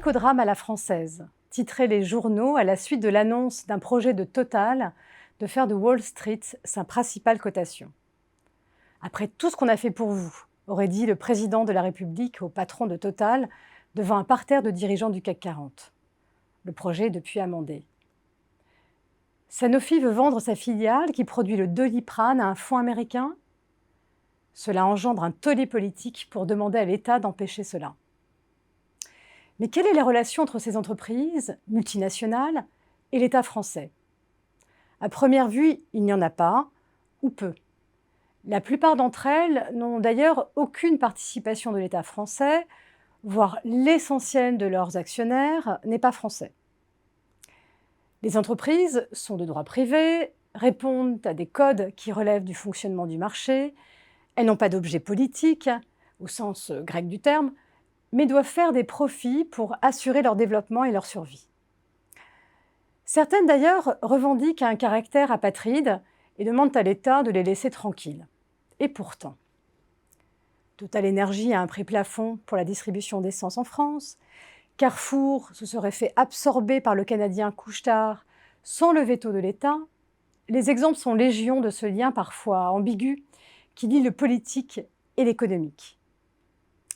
psychodrame à la française, titraient les journaux à la suite de l'annonce d'un projet de Total de faire de Wall Street sa principale cotation. Après tout ce qu'on a fait pour vous, aurait dit le président de la République au patron de Total devant un parterre de dirigeants du CAC 40. Le projet est depuis amendé. Sanofi veut vendre sa filiale qui produit le Doliprane à un fonds américain. Cela engendre un tollé politique pour demander à l'État d'empêcher cela. Mais quelle est la relation entre ces entreprises multinationales et l'État français? À première vue, il n'y en a pas, ou peu. La plupart d'entre elles n'ont d'ailleurs aucune participation de l'État français, voire l'essentiel de leurs actionnaires n'est pas français. Les entreprises sont de droit privé, répondent à des codes qui relèvent du fonctionnement du marché, elles n'ont pas d'objet politique, au sens grec du terme, mais doivent faire des profits pour assurer leur développement et leur survie. Certaines d'ailleurs revendiquent un caractère apatride et demandent à l'État de les laisser tranquilles. Et pourtant, Total Énergie a un prix plafond pour la distribution d'essence en France, Carrefour se serait fait absorber par le Canadien Couche-Tard sans le veto de l'État. Les exemples sont légion de ce lien parfois ambigu qui lie le politique et l'économique.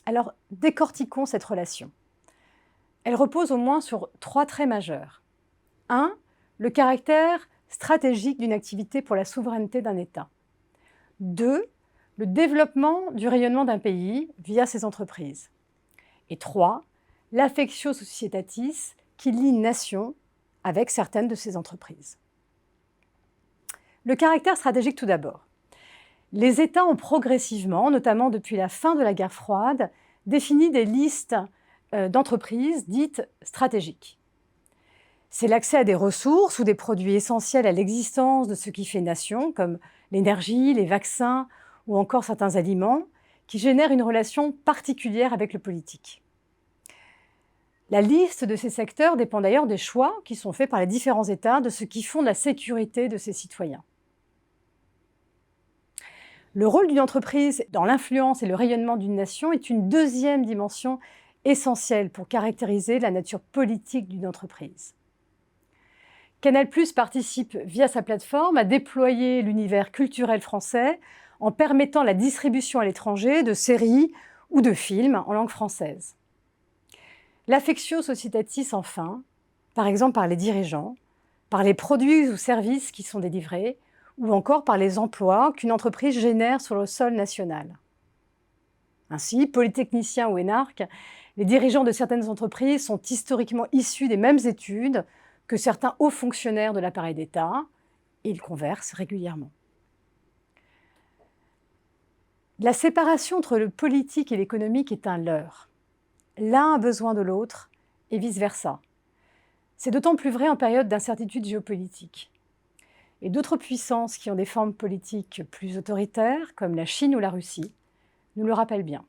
Alors, décortiquons cette relation. Elle repose au moins sur 3 traits majeurs. 1. Le caractère stratégique d'une activité pour la souveraineté d'un État. 2. Le développement du rayonnement d'un pays via ses entreprises. Et 3. L'affectio societatis qui lie une nation avec certaines de ses entreprises. Le caractère stratégique tout d'abord. Les États ont progressivement, notamment depuis la fin de la guerre froide, défini des listes d'entreprises dites stratégiques. C'est l'accès à des ressources ou des produits essentiels à l'existence de ce qui fait nation, comme l'énergie, les vaccins ou encore certains aliments, qui génèrent une relation particulière avec le politique. La liste de ces secteurs dépend d'ailleurs des choix qui sont faits par les différents États de ce qui fonde la sécurité de ses citoyens. Le rôle d'une entreprise dans l'influence et le rayonnement d'une nation est une deuxième dimension essentielle pour caractériser la nature politique d'une entreprise. Canal+ participe via sa plateforme à déployer l'univers culturel français en permettant la distribution à l'étranger de séries ou de films en langue française. L'affectio societatis enfin, par exemple par les dirigeants, par les produits ou services qui sont délivrés, ou encore par les emplois qu'une entreprise génère sur le sol national. Ainsi, polytechniciens ou énarques, les dirigeants de certaines entreprises sont historiquement issus des mêmes études que certains hauts fonctionnaires de l'appareil d'État, et ils conversent régulièrement. La séparation entre le politique et l'économique est un leurre. L'un a besoin de l'autre, et vice-versa. C'est d'autant plus vrai en période d'incertitude géopolitique. Et d'autres puissances qui ont des formes politiques plus autoritaires, comme la Chine ou la Russie, nous le rappellent bien.